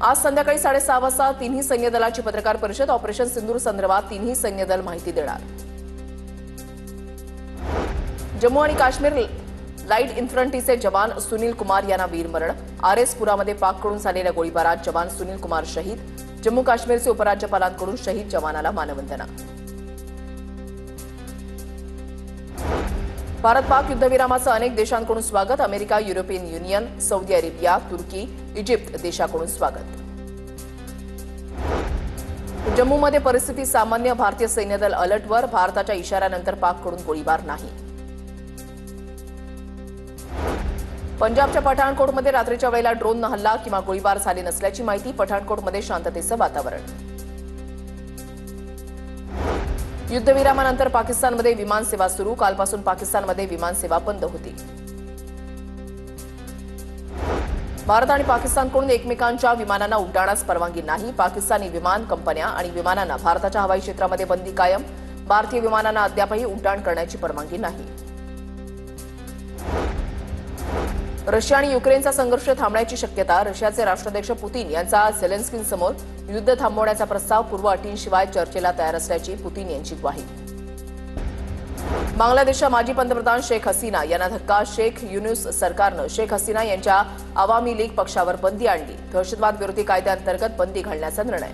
आज संध्याकाळी 6:30 वाजता तिन्ही सैन्य दलाची पत्रकार परिषद ऑपरेशन सिंदूर संदर्भात तिन्ही सैन्य दल माहिती देणार। जम्मू आणि काश्मीर लाईट इन्फंट्रीचे जवान सुनील कुमार यांना वीरमरण। आरएसपुरामध्ये पाककडून झालेल्या गोळीबारात जवान सुनील कुमार शहीद। जम्मू काश्मीरचे उपराज्यपालांकडून शहीद जवानाला मानवंदना। भारत पाक युद्धविरामाचं अनेक देशांकडून स्वागत। America, European union, Saudi Arabia, तुर्की, इजिप्त देशाकडून स्वागत। जम्मूमध्ये परिस्थिती सामान्य। भारतीय सैन्य दल अलर्टवर। भारताच्या इशाऱ्यानंतर पाककडून गोळीबार नाही। पंजाबच्या पठाणकोटमध्ये रात्रीच्या वेळेला ड्रोननं हल्ला किंवा गोळीबार झाले नसल्याची माहिती। पठाणकोटमध्ये शांततेचं वातावरण। युद्धविरामानंतर पाकिस्तानमध्ये विमान सेवा सुरू। कालपासून पाकिस्तानमध्ये विमान सेवा बंद होती। भारत आणि पाकिस्तानकडून एकमेकांच्या विमानांना उड्डाणास परवानगी नाही। पाकिस्तानी विमान कंपन्या आणि विमानांना भारताच्या हवाई क्षेत्रामध्ये बंदी कायम। भारतीय विमानांना अद्यापही उड्डाण करण्याची परवानगी नाही। रशिया आणि युक्रेनचा संघर्ष थांबण्याची शक्यता। रशियाचे राष्ट्राध्यक्ष पुतीन यांचा झेलेन्स्कींसमोर युद्ध थांबवण्याचा प्रस्ताव पूर्व अटींशिवाय चर्चेला तयार असल्याची पुतीन यांची ग्वाही। बांगलादेशच्या माजी पंतप्रधान शेख हसीना यांना धक्का। शेख युनूस सरकारनं शेख हसीना यांच्या आवामी लीग पक्षावर बंदी आणली। दहशतवाद विरोधी कायद्याअंतर्गत बंदी घालण्याचा निर्णय।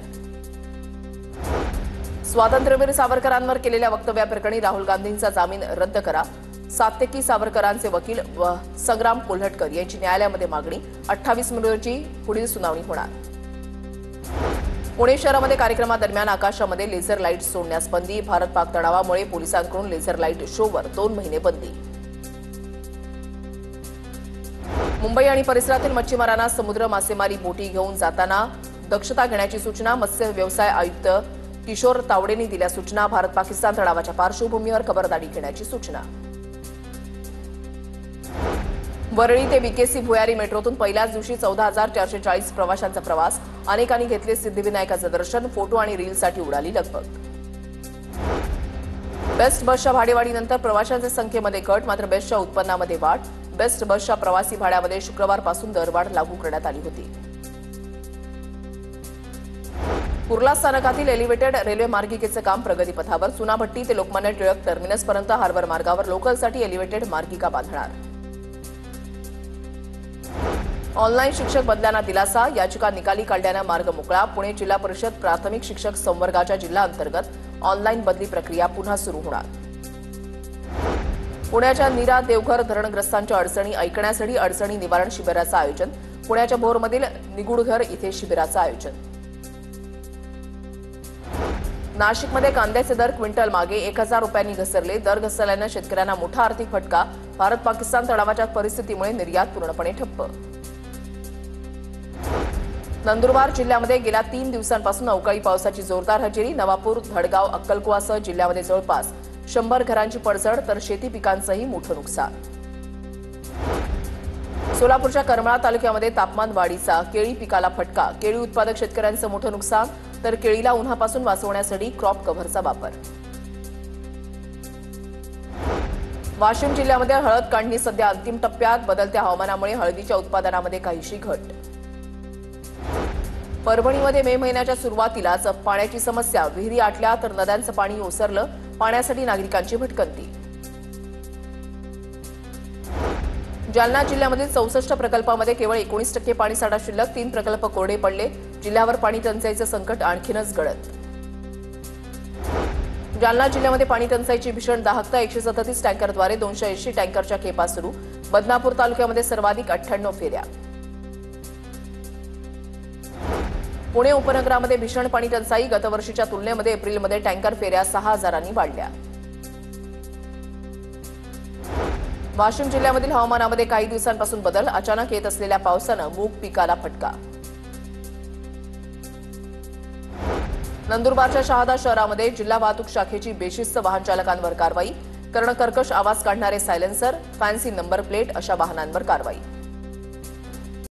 स्वातंत्र्यवीर सावरकरांवर केलेल्या वक्तव्याप्रकरणी राहुल गांधींचा जामीन रद्द करा। सात्यकी सावरकरांचे वकील संग्राम कोल्हटकर यांची न्यायालयामध्ये मागणी। 28 मे रोजी पुढील सुनावणी होणार। पुणे शहरामध्ये कार्यक्रमादरम्यान आकाशामध्ये लेझर लाईट सोडण्यास बंदी। भारत पाक तणावामुळे पोलिसांकडून लेझर लाईट शोवर 2 महिने बंदी। मुंबई आणि परिसरातील मच्छीमारांना समुद्र मासेमारी बोटी घेऊन जाताना दक्षता घेण्याची सूचना। मत्स्य व्यवसाय आयुक्त किशोर तावडेंनी दिल्या सूचना। भारत पाकिस्तान तणावाच्या पार्श्वभूमीवर खबरदारी घेण्याची सूचना। वरळी ते विकेसी भुयारी मेट्रोतून पहिल्याच दिवशी 14,440 प्रवाशांचा प्रवास। अनेकांनी घेतले सिद्धिविनायकाचं दर्शन। फोटो आणि रीलसाठी उडाली लगबग। बेस्ट बसच्या भाडेवाढीनंतर प्रवाशांच्या संख्येमध्ये घट, मात्र बेस्टच्या उत्पन्नामध्ये वाढ। बेस्ट बसच्या प्रवासी भाड्यामध्ये शुक्रवारपासून दरवाढ लागू करण्यात आली होती। कुर्ला स्थानकातील एलिव्हेटेड रेल्वे मार्गिकेचं काम प्रगतीपथावर। चुनाभट्टी ते लोकमान्य टिळक टर्मिनसपर्यंत हार्बर मार्गावर लोकलसाठी एलिव्हेटेड मार्गिका बांधणार। ऑनलाईन शिक्षक बदल्यांना दिलासा। याचिका निकाली काढल्यानं मार्ग मोकळा। पुणे जिल्हा परिषद प्राथमिक शिक्षक संवर्गाच्या जिल्हा अंतर्गत ऑनलाईन बदली प्रक्रिया पुन्हा सुरू होणार। पुण्याच्या नीरा देवघर धरणग्रस्तांच्या अडचणी ऐकण्यासाठी अडचणी निवारण शिबिराचं आयोजन। पुण्याच्या भोरमधील निगुडघर इथे शिबिराचं आयोजन। नाशिकमध्ये कांद्याचे दर क्विंटल मागे 1,000 रुपयांनी घसरले। दर घसरल्यानं शेतकऱ्यांना मोठा आर्थिक फटका। भारत पाकिस्तान तणावाच्या परिस्थितीमुळे निर्यात पूर्णपणे ठप्प। नंदुरबार जिल्ह्यामध्ये गेल्या 3 दिवसांपासून अवकाळी पावसाची जोरदार हजेरी। नवापूर, धडगाव, अक्कलकुवासह जिल्ह्यामध्ये जवळपास 100 घरांची पडझड तर शेती पिकांचंही मोठं नुकसान। सोलापूरच्या करमाळा तालुक्यामध्ये तापमान वाढीचा केळी पिकाला फटका। केळी उत्पादक शेतकऱ्यांचं मोठं नुकसान तर केळीला उन्हापासून वाचवण्यासाठी क्रॉप कव्हरचा वापर। वाशिम जिल्ह्यामध्ये हळद काढणी सध्या अंतिम टप्प्यात। बदलत्या हवामानामुळे हळदीच्या उत्पादनामध्ये काहीशी घट। परभणीमध्ये मे महिन्याच्या सुरुवातीलाच पाण्याची समस्या। विहिरी आटल्या तर नद्यांचं पाणी ओसरलं। पाण्यासाठी नागरिकांची भटकंती। जालना जिल्ह्यामधील 64 प्रकल्पामध्ये केवळ 19% पाणीसाठा शिल्लक। 3 प्रकल्प कोरडे पडले। जिल्ह्यावर पाणी टंचाईचं संकट आणखीनच गडद। जालना जिल्ह्यामध्ये पाणी टंचाईची भीषण दाहकता। 137 टँकरद्वारे 280 टँकरच्या खेपा सुरू। बदनापूर तालुक्यामध्ये सर्वाधिक 98 फेऱ्या। पुणे उपनगरामध्ये भीषण पाणी टंचाई। गतवर्षीच्या तुलनेमध्ये एप्रिलमध्ये टँकर फेऱ्या 6,000 वाढल्या। वाशिम जिल्ह्यामधील हवामानामध्ये काही दिवसांपासून बदल। अचानक येत असलेल्या पावसानं मूग पिकाला फटका। नंदुरबारच्या शहादा शहरामध्ये जिल्हा वाहतूक शाखेची बेशिस्त वाहन चालकांवर कारवाई। कर्णकर्कश आवाज काढणारे सायलेन्सर, फॅन्सी नंबर प्लेट अशा वाहनांवर कारवाई।